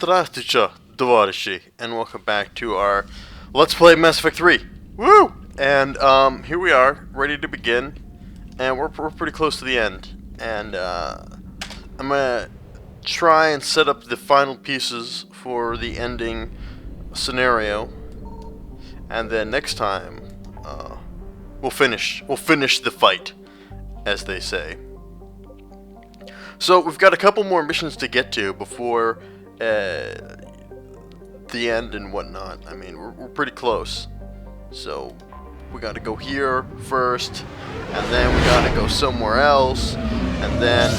Здравствуйте, товарищи, and welcome back to our Let's Play Mass Effect 3. Woo! And here we are, ready to begin, and we're pretty close to the end. And I'm gonna try and set up the final pieces for the ending scenario, and then next time we'll finish the fight, as they say. So we've got a couple more missions to get to before the end and whatnot. I mean, we're pretty close. So we gotta go here first, and then we gotta go somewhere else, and then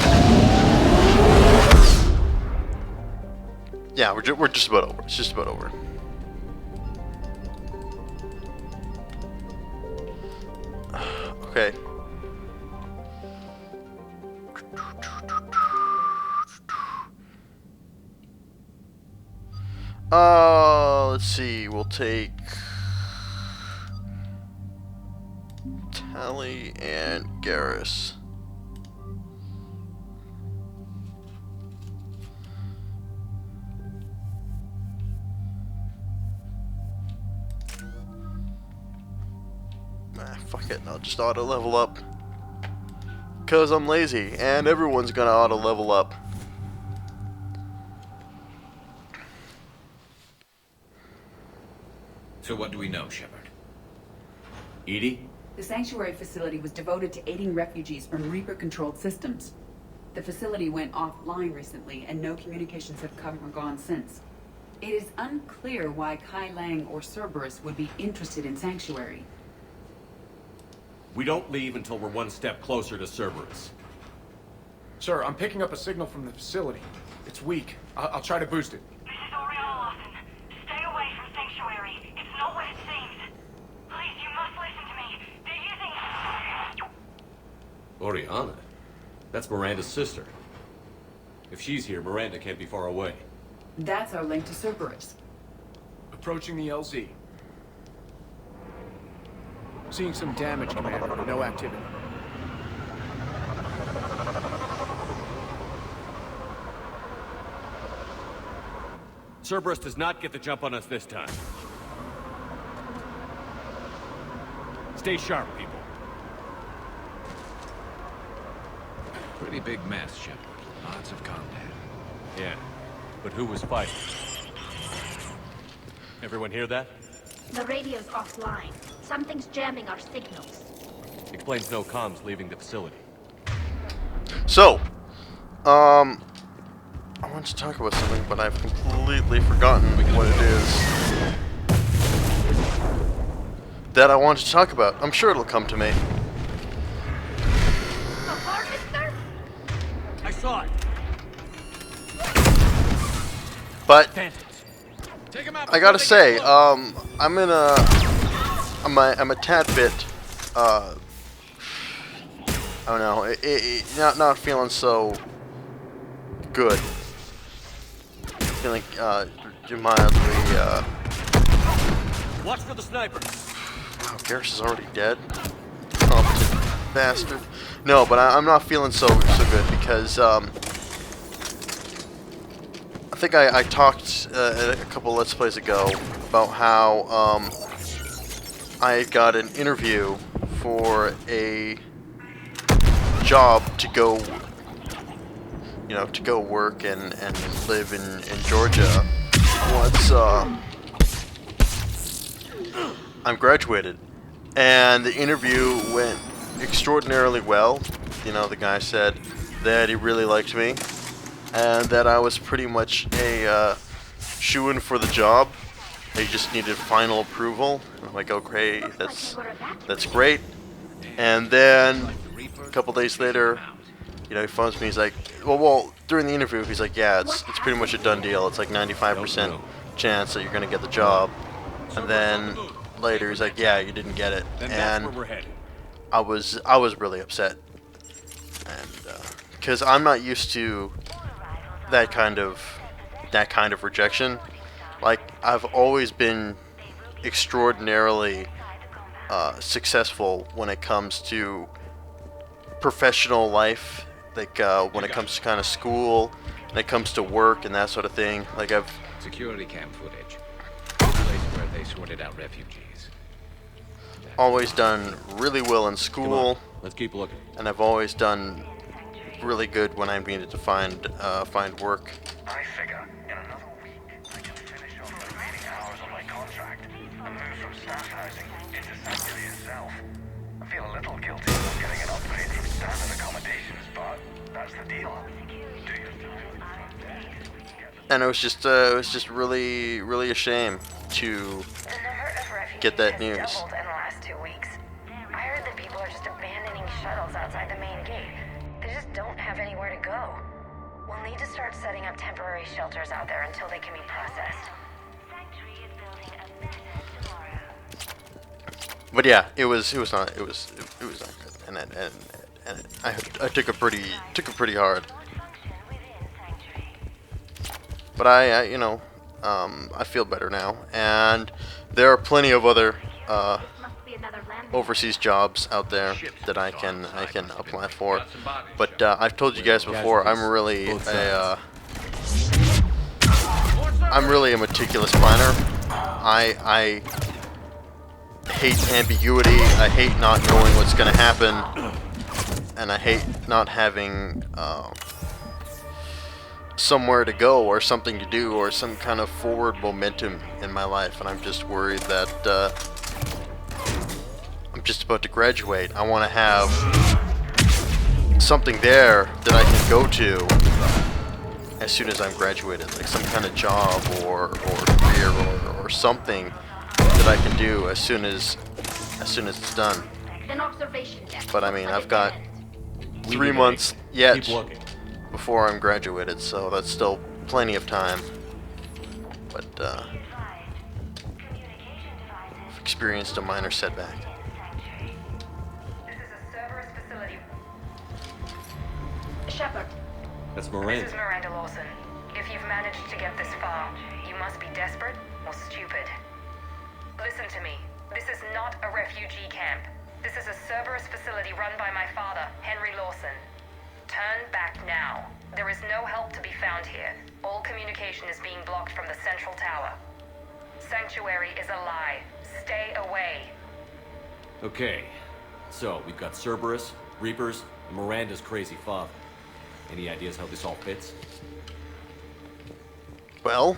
yeah, we're just about over. It's just about over. Okay. Let's see, we'll take Tali and Garrus. Fuck it, I'll just auto level up. Cause I'm lazy, and everyone's gonna auto level up. So what do we know, Shepard? Edie? The sanctuary facility was devoted to aiding refugees from Reaper-controlled systems. The facility went offline recently, and no communications have come or gone since. It is unclear why Kai Leng or Cerberus would be interested in Sanctuary. We don't leave until we're one step closer to Cerberus. Sir, I'm picking up a signal from the facility. It's weak. I'll try to boost it. This is Lawson. Stay away from Sanctuary. It's not what it seems. Please, you must listen to me. They're using... Oriana? That's Miranda's sister. If she's here, Miranda can't be far away. That's our link to Cerberus. Approaching the LZ. Seeing some damage, Commander, but no activity. Cerberus does not get the jump on us this time. Stay sharp, people. Pretty big mess, Shepard. Lots of combat. Yeah, but who was fighting? Everyone hear that? The radio's offline. Something's jamming our signals. Explains no comms leaving the facility. So, I want to talk about something, but I've completely forgotten what it is that I want to talk about. I'm sure it'll come to me. The harvester? I saw it. But Take him out I gotta say, I'm a tad bit, I don't know, not feeling so good. Feeling, mildly, Watch for the sniper. wow, Garrus is already dead? Competent bastard. No, but I'm not feeling so good because, I think I talked a couple Let's Plays ago about how I got an interview for a job to go, to go work and live in Georgia once I'm graduated. And the interview went extraordinarily well. The guy said that he really liked me, and that I was pretty much a shoo-in for the job. They just needed final approval. I'm like, okay, that's great. And then a couple days later, he phones me. He's like, well, during the interview, he's like, yeah, it's pretty much a done deal. It's like 95% chance that you're gonna get the job. And then later, he's like, yeah, you didn't get it. And I was really upset, and because I'm not used to that kind of rejection. Like, I've always been extraordinarily successful when it comes to professional life, like when it comes to kind of school when it comes to work and that sort of thing. Like I've Security cam footage. The place where they sorted out refugees. always done really well in Come school, on, let's keep looking. and I've always done really good when I needed to find work. I figure in another week I can finish off the remaining hours on my contract and move from staff housing into sanctuary itself. I feel a little guilty for getting an upgrade from standard accommodations, but that's the deal. Do your time. And it was just really a shame to The number of refugees get that has news. doubled in the last 2 weeks. I heard that people are just abandoning shuttles outside the main gate. They just don't have anywhere to go. We'll need to start setting up temporary shelters out there until they can be processed. Sanctuary is building a better tomorrow. But yeah, it was not good, and I took it pretty hard. But I you know, I feel better now, and there are plenty of other Must be another landing. overseas jobs out there that I can apply for. But I've told you guys before, I'm really a meticulous planner. I hate ambiguity. I hate not knowing what's going to happen, and I hate not having somewhere to go or something to do or some kind of forward momentum in my life. And I'm just worried that I'm just about to graduate. I want to have something there that I can go to as soon as I'm graduated, like some kind of job or career or something that I can do as soon as it's done. An observation deck. But I mean, Looks like I've got it's 3 months yet Keep looking. before I'm graduated, so that's still plenty of time. But I've experienced a minor setback. This is a Cerberus facility. Shepard. That's This Miranda. is Miranda Lawson. If you've managed to get this far, you must be desperate or stupid. Listen to me. This is not a refugee camp. This is a Cerberus facility run by my father, Henry Lawson. Turn back now. There is no help to be found here. All communication is being blocked from the central tower. Sanctuary is a lie. Stay away. Okay, so we've got Cerberus, Reapers, and Miranda's crazy father. Any ideas how this all fits? Well,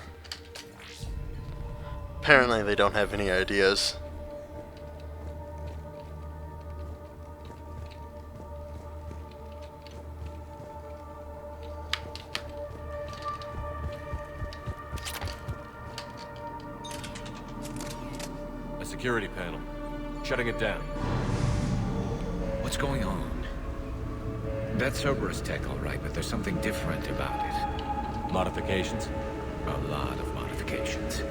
apparently they don't have any ideas. A security panel. Shutting it down. What's going on? That's Cerberus tech, all right, but there's something different about it. Modifications. A lot of modifications.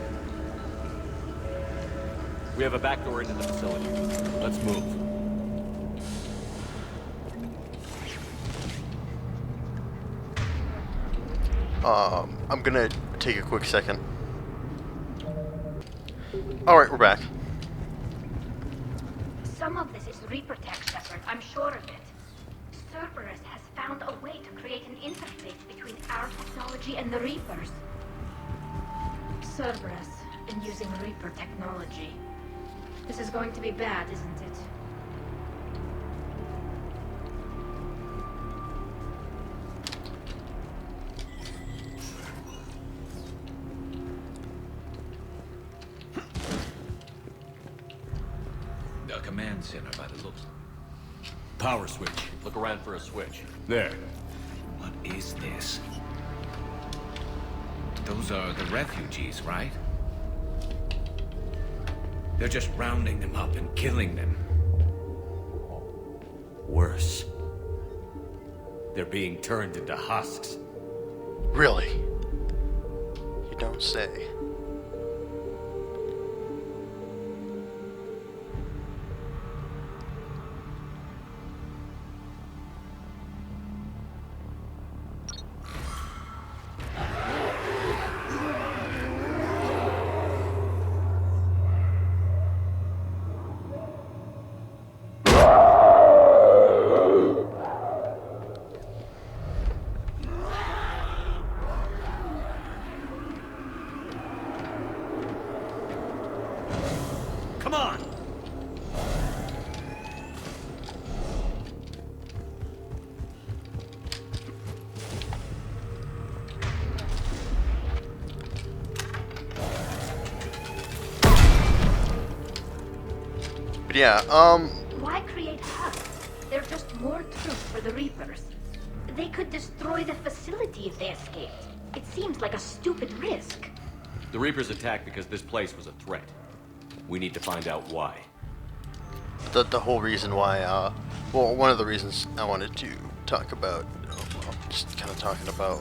We have a back door into the facility. Let's move. I'm gonna take a quick second. Alright, we're back. Some of this is Reaper tech, Shepard. I'm sure of it. Cerberus has found a way to create an interface between our technology and the Reapers. Cerberus and using Reaper technology. This is going to be bad, isn't it? The command center by the looks. Power switch. Look around for a switch. There. What is this? Those are the refugees, right? They're just rounding them up and killing them. Worse. They're being turned into husks. Really? You don't say. But yeah, Why create hubs? They're just more troops for the Reapers. They could destroy the facility if they escaped. It seems like a stupid risk. The Reapers attacked because this place was a threat. We need to find out why. the whole reason why, well, one of the reasons I wanted to talk about, just kind of talking about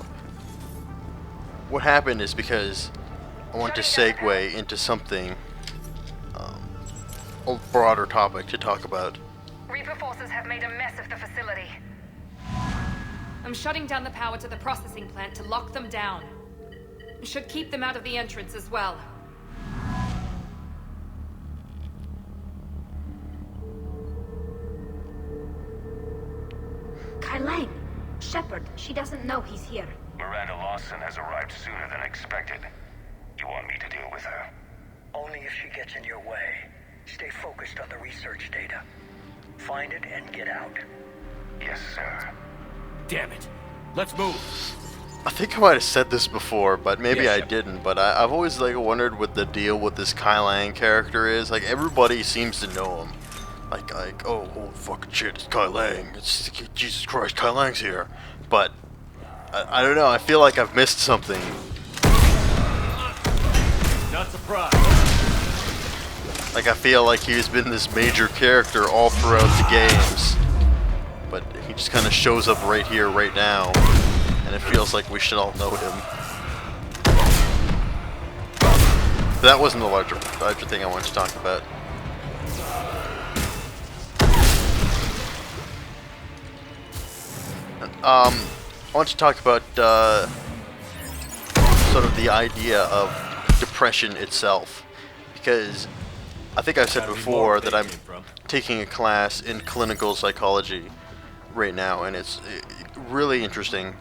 what happened is because I want to segue into something, a broader topic to talk about. Reaper forces have made a mess of the facility. I'm shutting down the power to the processing plant to lock them down. Should keep them out of the entrance as well. Kai Leng. Shepard, she doesn't know he's here. Miranda Lawson has arrived sooner than expected. You want me to deal with her? Only if she gets in your way. Stay focused on the research data. Find it and get out. Yes, sir. Damn it. Let's move. I think I might have said this before, but maybe Yeah, I Shepard. didn't. But I've always like wondered what the deal with this Kai Leng character is. Like everybody seems to know him. Like oh fucking shit, it's Kai Leng. It's Jesus Christ, Kai Leng's here. But I don't know. I feel like I've missed something. Not surprised. Like I feel like he's been this major character all throughout the games, but he just kind of shows up right here, right now, and it feels like we should all know him. But that wasn't the larger thing I wanted to talk about. I want to talk about sort of the idea of depression itself, because I think I've said before that I'm taking a class in clinical psychology right now, and it's really interesting.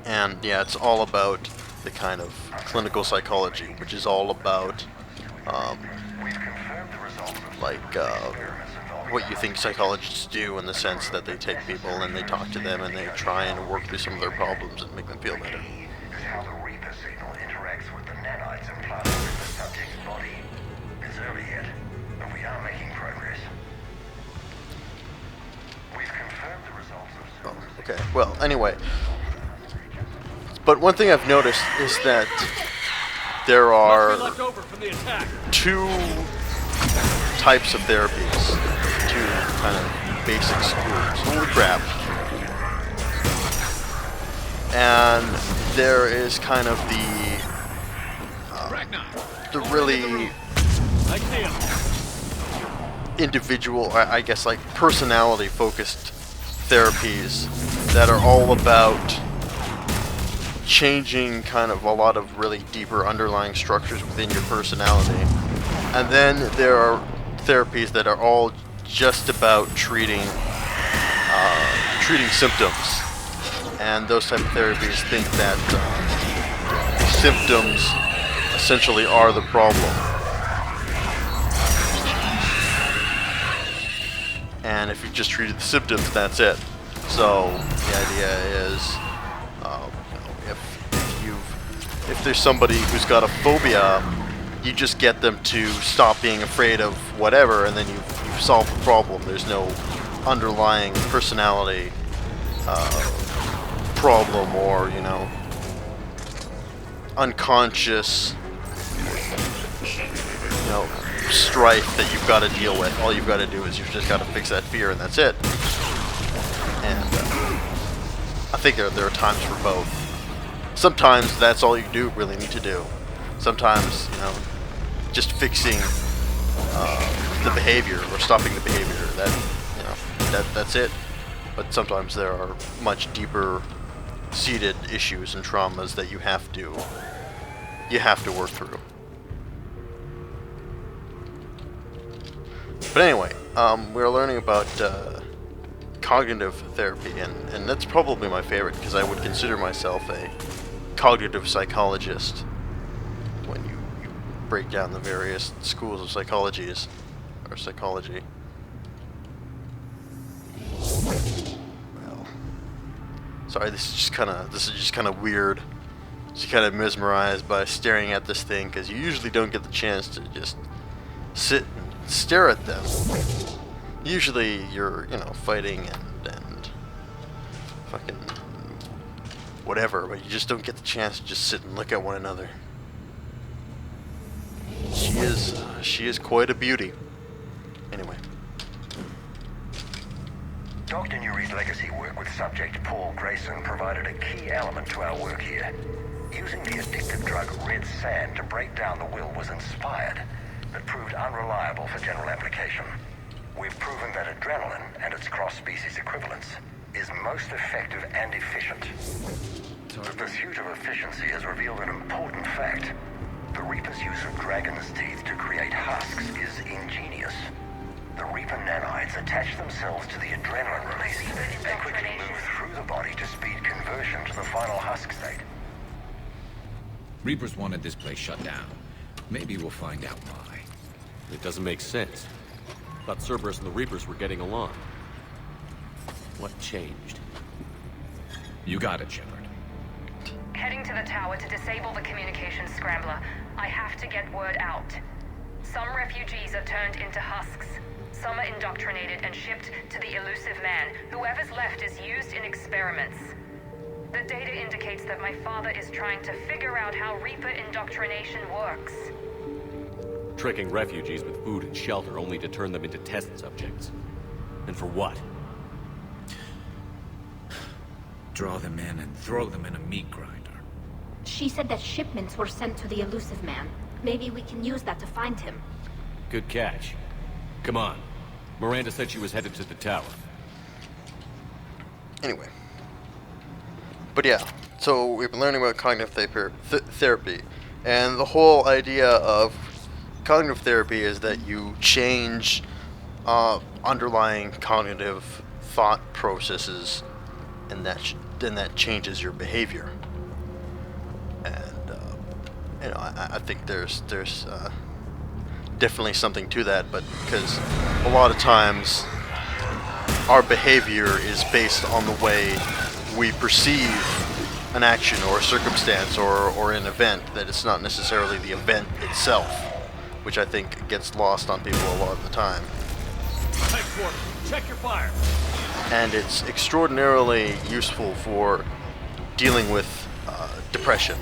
And yeah, it's all about the kind of clinical psychology, which is all about what you think psychologists do, in the sense that they take people and they talk to them and they try and work through some of their problems and make them feel better. Is how the Reaper signal interacts with the nanites implanted in the subject's body. It's early yet, but we are making progress. We've confirmed the results of Oh, okay, well, anyway. But one thing I've noticed is that there are Left over from the attack. two types of therapies, two kind of basic schools. Holy crap. And there is kind of the really I see him. individual, I guess like personality focused therapies that are all about changing kind of a lot of really deeper underlying structures within your personality. And then there are therapies that are all just about treating symptoms. And those type of therapies think that symptoms essentially are the problem. And if you just treated the symptoms, that's it. So the idea is, if there's somebody who's got a phobia, you just get them to stop being afraid of whatever, and then you've solved the problem. There's no underlying personality problem or, unconscious, strife that you've got to deal with. All you've got to do is you've just got to fix that fear, and that's it. And I think there are times for both. Sometimes that's all you do really need to do. Sometimes, just fixing the behavior or stopping the behavior, that's it. But sometimes there are much deeper seated issues and traumas that you have to work through. But anyway, we're learning about cognitive therapy, and that's probably my favorite, because I would consider myself a cognitive psychologist when you break down the various schools of psychology. Well, sorry, this is just kind of weird. Just kind of mesmerized by staring at this thing, because you usually don't get the chance to just sit and stare at them. Usually you're, fighting and fucking whatever, but you just don't get the chance to just sit and look at one another. She is quite a beauty. Anyway. Dr. Newry's legacy work with subject Paul Grayson provided a key element to our work here. Using the addictive drug red sand to break down the will was inspired, but proved unreliable for general application. We've proven that adrenaline and its cross-species equivalents is most effective and efficient. The pursuit of efficiency has revealed an important fact. The Reaper's use of dragon's teeth to create husks is ingenious. The Reaper nanites attach themselves to the adrenaline release and quickly move through the body to speed conversion to the final husk state. Reapers wanted this place shut down. Maybe we'll find out why. It doesn't make sense. Thought Cerberus and the Reapers were getting along. What changed? You got it, Shepard. Heading to the tower to disable the communications scrambler. I have to get word out. Some refugees are turned into husks. Some are indoctrinated and shipped to the elusive man. Whoever's left is used in experiments. The data indicates that my father is trying to figure out how Reaper indoctrination works. Tricking refugees with food and shelter only to turn them into test subjects. And for what? Draw them in and throw them in a meat grinder. She said that shipments were sent to the elusive man. Maybe we can use that to find him. Good catch. Come on. Miranda said she was headed to the tower. Anyway. But yeah, so we've been learning about cognitive therapy. And the whole idea of cognitive therapy is that you change underlying cognitive thought processes, and then that changes your behavior. And I think there's definitely something to that, but because a lot of times our behavior is based on the way we perceive an action or a circumstance or an event, that it's not necessarily the event itself, which I think gets lost on people a lot of the time. Headquarters, check your fire. And it's extraordinarily useful for dealing with depression.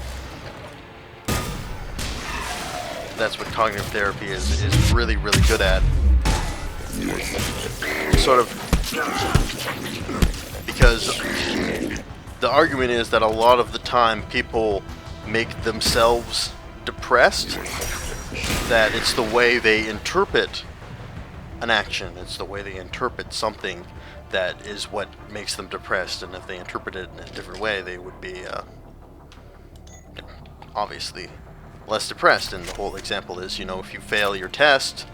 That's what cognitive therapy is really, really good at. Sort of because the argument is that a lot of the time people make themselves depressed, that it's the way they interpret an action, it's the way they interpret something that is what makes them depressed, and if they interpret it in a different way, they would be obviously less depressed. And the whole example is, if you fail your test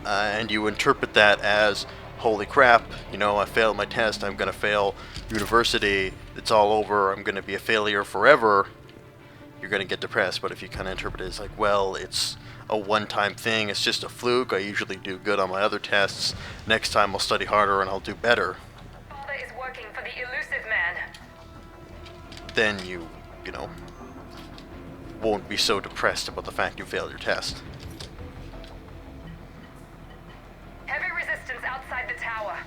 and you interpret that as, holy crap, I failed my test, I'm gonna fail university, it's all over, I'm gonna be a failure forever, you're gonna get depressed. But if you kind of interpret it as like, well, it's a one-time thing, it's just a fluke, I usually do good on my other tests, next time I'll study harder and I'll do better, Father is working for the elusive man. then you won't be so depressed about the fact you failed your test. Heavy resistance outside the tower.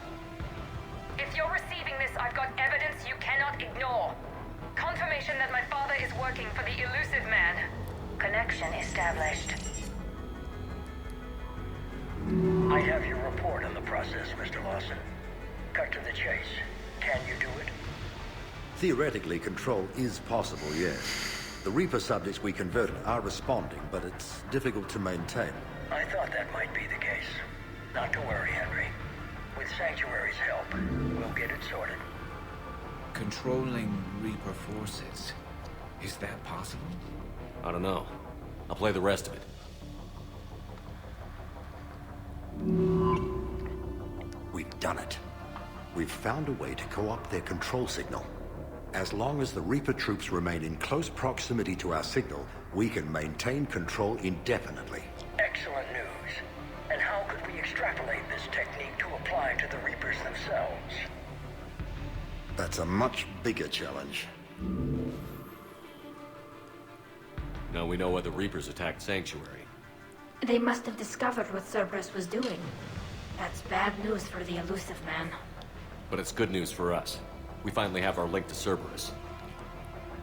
If you're receiving this, I've got evidence you cannot ignore. Confirmation that my father is working for the elusive man. Connection established. I have your report on the process, Mr. Lawson. Cut to the chase. Can you do it? Theoretically, control is possible, yes. The Reaper subjects we converted are responding, but it's difficult to maintain. I thought that might be the case. Not to worry, Henry. With Sanctuary's help, we'll get it sorted. Controlling Reaper forces. Is that possible? I don't know. I'll play the rest of it. We've done it. We've found a way to co-opt their control signal. As long as the Reaper troops remain in close proximity to our signal, we can maintain control indefinitely. Excellent news. And how could we extrapolate this technique to apply to the Reapers themselves? That's a much bigger challenge. Now we know why the Reapers attacked Sanctuary. They must have discovered what Cerberus was doing. That's bad news for the elusive man. But it's good news for us. We finally have our link to Cerberus.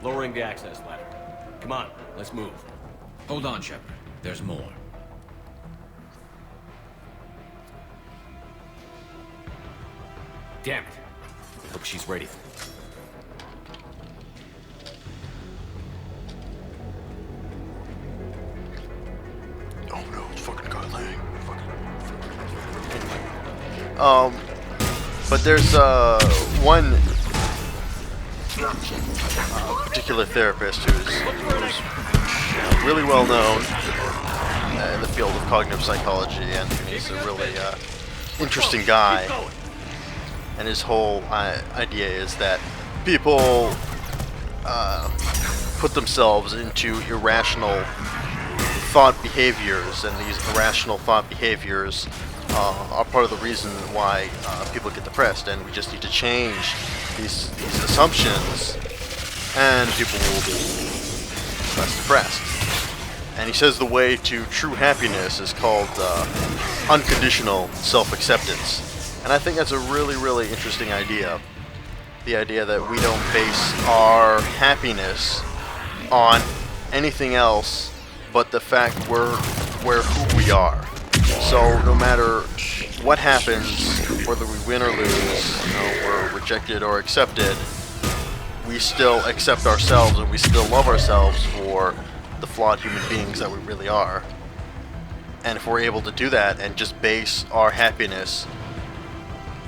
Lowering the access ladder. Come on, let's move. Hold on, Shepard. There's more. Damn it. Hope she's ready. Oh no, it's fucking Kai Leng. But there's one particular therapist who's really well known in the field of cognitive psychology, and he's a really interesting guy. And his whole idea is that people put themselves into irrational thought behaviors, and these irrational thought behaviors are part of the reason why people get depressed, and we just need to change these assumptions, and people will be less depressed. And he says the way to true happiness is called unconditional self-acceptance. And I think that's a really, really interesting idea. The idea that we don't base our happiness on anything else but the fact we're who we are. So no matter what happens, whether we win or lose, we're rejected or accepted, we still accept ourselves and we still love ourselves for the flawed human beings that we really are. And if we're able to do that and just base our happiness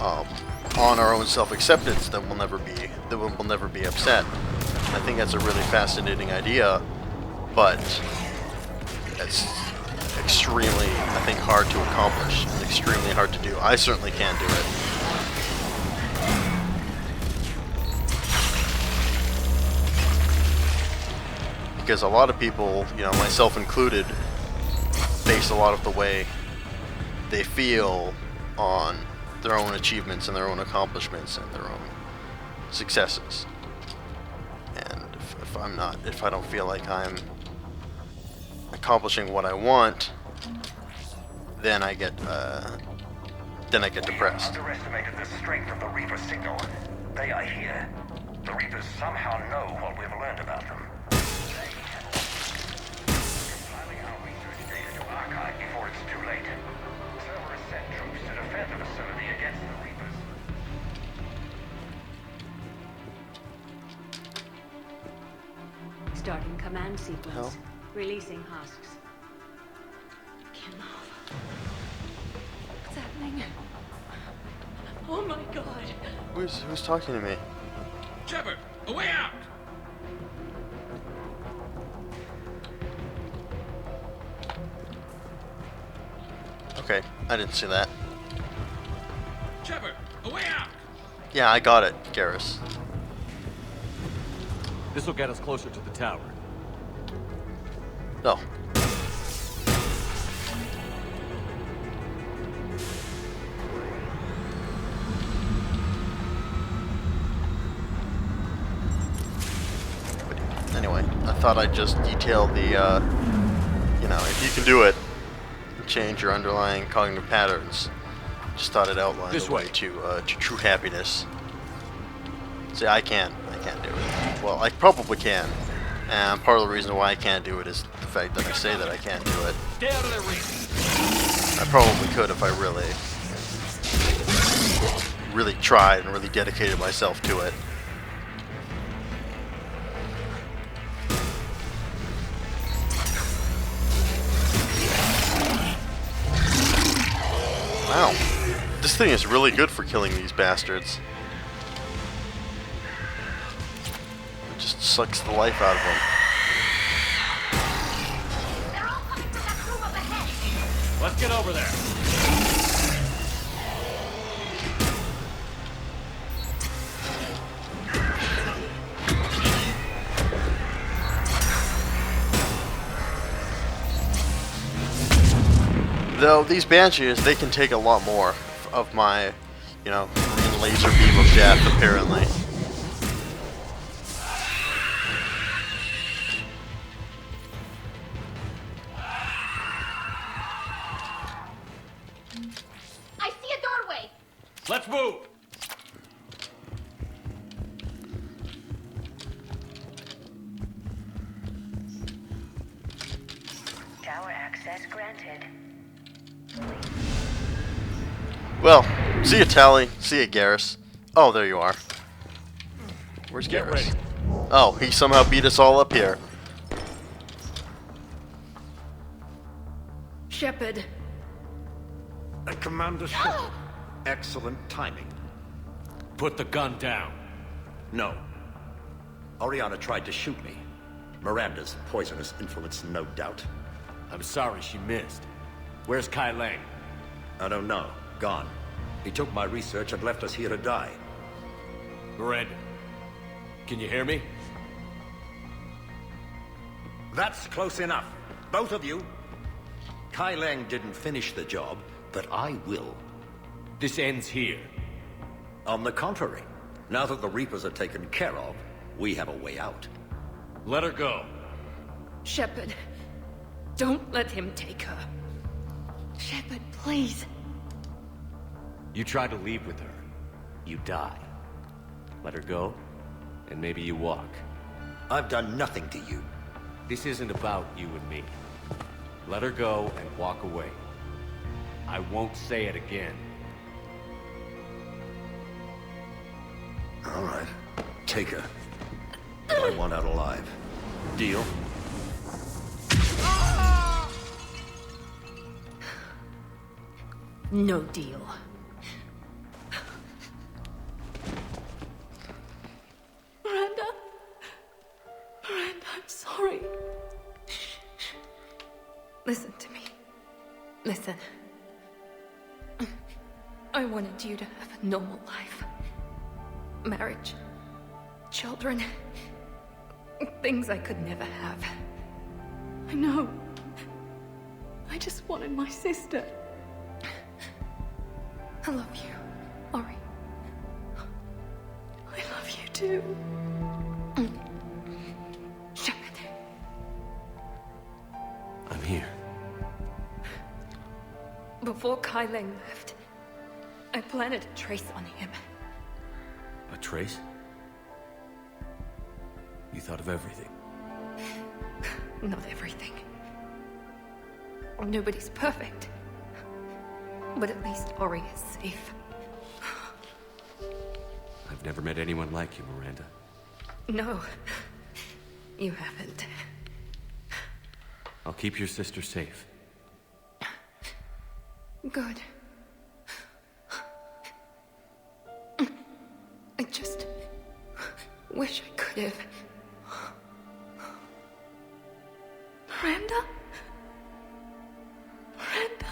on our own self-acceptance, then we'll never be upset. I think that's a really fascinating idea, but it's extremely, I think, hard to accomplish and extremely hard to do. I certainly can't do it. Because a lot of people, myself included, base a lot of the way they feel on their own achievements and their own accomplishments and their own successes. And if I don't feel like I'm accomplishing what I want, then I get depressed. Underestimated the strength of the Reaper signal. They are here. The Reapers somehow know what we've learned about them. Compiling our research data to archive before it's too late. Cerberus sent troops to defend the facility against the Reapers. Starting command sequence. Hell? Releasing husks. What's happening? Oh my god. Who's talking to me? Shepard, a way out! Okay, I didn't see that. Shepard, a way out! Yeah, I got it, Garrus. This will get us closer to the tower. No. Anyway, I thought I'd just detail the, if you can do it, change your underlying cognitive patterns. Just thought I'd outline This the way. way to true happiness. See, I can't do it. Well, I probably can. And part of the reason why I can't do it is the fact that I say that I can't do it. Stay out of their reach. I probably could if I really tried and really dedicated myself to it. Wow. This thing is really good for killing these bastards. It just sucks the life out of them. They're all coming from that room up ahead. Let's get over there. Though these Banshees, they can take a lot more of my, green laser beam of death, apparently. move! Tower access granted. Well, see ya, Tali. See ya, Garrus. Oh, there you are. Where's Get Garrus? ready. Oh, he somehow beat us all up here. Shepard. Commander Shepard. Excellent timing. Put the gun down. No. Oriana tried to shoot me. Miranda's poisonous influence, no doubt. I'm sorry she missed. Where's Kai Leng? I don't know. Gone. He took my research and left us here to die. Miranda, can you hear me? That's close enough. Both of you. Kai Leng didn't finish the job, but I will. This ends here. On the contrary, now that the Reapers are taken care of, we have a way out. Let her go. Shepard. Don't let him take her. Shepard, please. You try to leave with her, you die. Let her go, and maybe you walk. I've done nothing to you. This isn't about you and me. Let her go and walk away. I won't say it again. All right. Take her. But I want out alive. Deal? No deal. Miranda? Miranda, I'm sorry. Listen to me. Listen. I wanted you to have a normal life. Marriage. Children. Things I could never have. I know. I just wanted my sister. I love you, Ori. I love you too. Shepard. I'm here. Before Kai Leng left, I planted a trace on him. A trace? You thought of everything. Not everything. Nobody's perfect. But at least Ori is safe. I've never met anyone like you, Miranda. No, you haven't. I'll keep your sister safe. Good. I just wish I could have. Miranda? Miranda?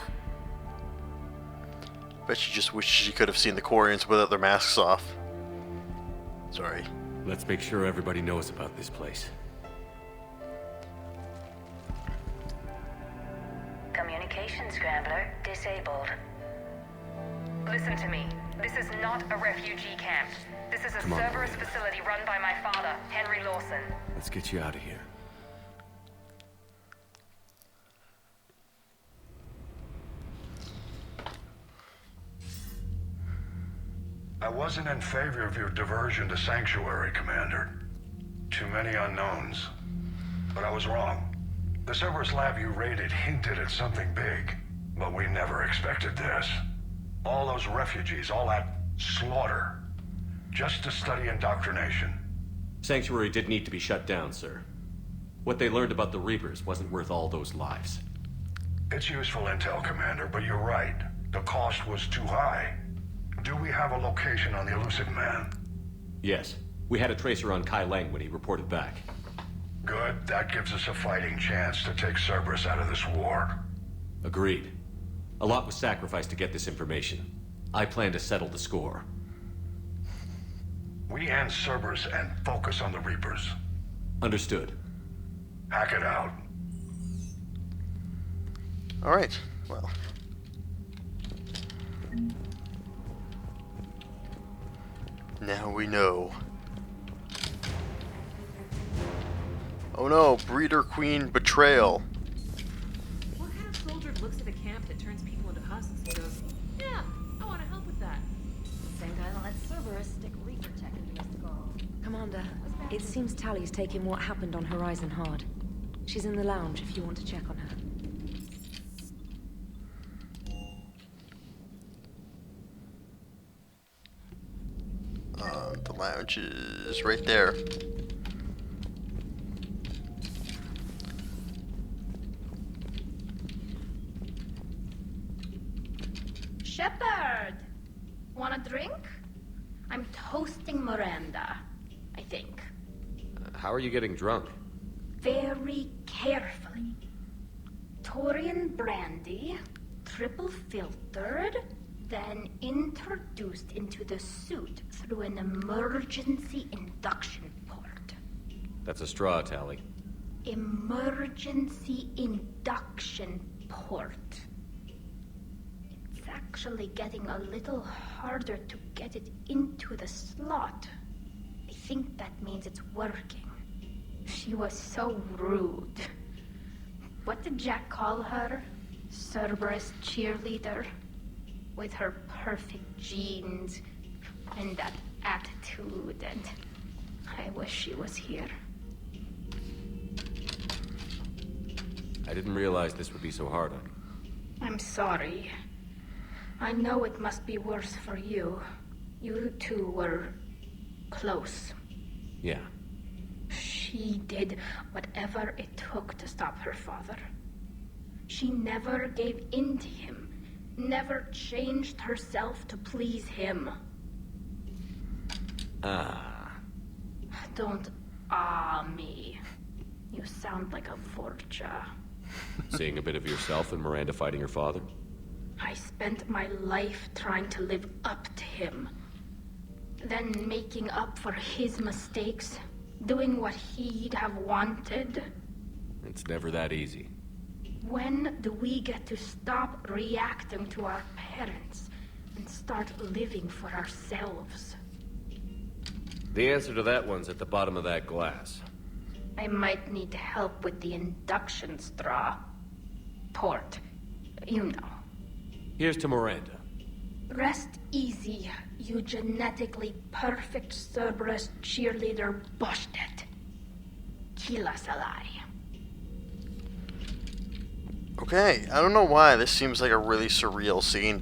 Bet she just wishes she could have seen the Quarians without their masks off. Sorry. Let's make sure everybody knows about this place. Communication scrambler disabled. Listen to me. This is not a refugee camp. This is a Come on, Cerberus Miranda. facility run by my father, Henry Lawson. Let's get you out of here. I wasn't in favor of your diversion to Sanctuary, Commander. Too many unknowns. But I was wrong. The Cerberus lab you raided hinted at something big, but we never expected this. All those refugees, all that slaughter, just to study indoctrination. Sanctuary did need to be shut down, sir. What they learned about the Reapers wasn't worth all those lives. It's useful intel, Commander, but you're right. The cost was too high. Do we have a location on the elusive man? Yes. We had a tracer on Kai Leng when he reported back. Good. That gives us a fighting chance to take Cerberus out of this war. Agreed. A lot was sacrificed to get this information. I plan to settle the score. We end Cerberus and focus on the Reapers. Understood. Hack it out. Alright, well. Now we know. Oh no, Breeder Queen betrayal. What kind of soldier looks at a camp that turns people into husks and goes, yeah, I want to help with that? That Cerberus stick Reaper tech you must go. Commander, it seems Tali's taking what happened on Horizon hard. She's in the lounge if you want to check on her. The lounge is right there. Shepard! Want a drink? I'm toasting Miranda, I think. How are you getting drunk? Very carefully. Taurian brandy, triple filtered, then introduced into the suit through an emergency induction port. That's a straw, Tali. Emergency induction port. It's actually getting a little harder to get it into the slot. I think that means it's working. She was so rude. What did Jack call her? Cerberus cheerleader? With her perfect genes and that attitude, and I wish she was here. I didn't realize this would be so hard on you. I'm sorry. I know it must be worse for you. You two were close. Yeah. She did whatever it took to stop her father. She never gave in to him. Never changed herself to please him. Don't me. You sound like a Vorcha. Seeing a bit of yourself in Miranda fighting her father? I spent my life trying to live up to him. Then making up for his mistakes. Doing what he'd have wanted. It's never that easy. When do we get to stop reacting to our parents and start living for ourselves? The answer to that one's at the bottom of that glass. I might need help with the induction straw. Port. You know. Here's to Miranda. Rest easy, you genetically perfect Cerberus cheerleader Boshtet. Kila Salai. Okay, I don't know why this seems like a really surreal scene to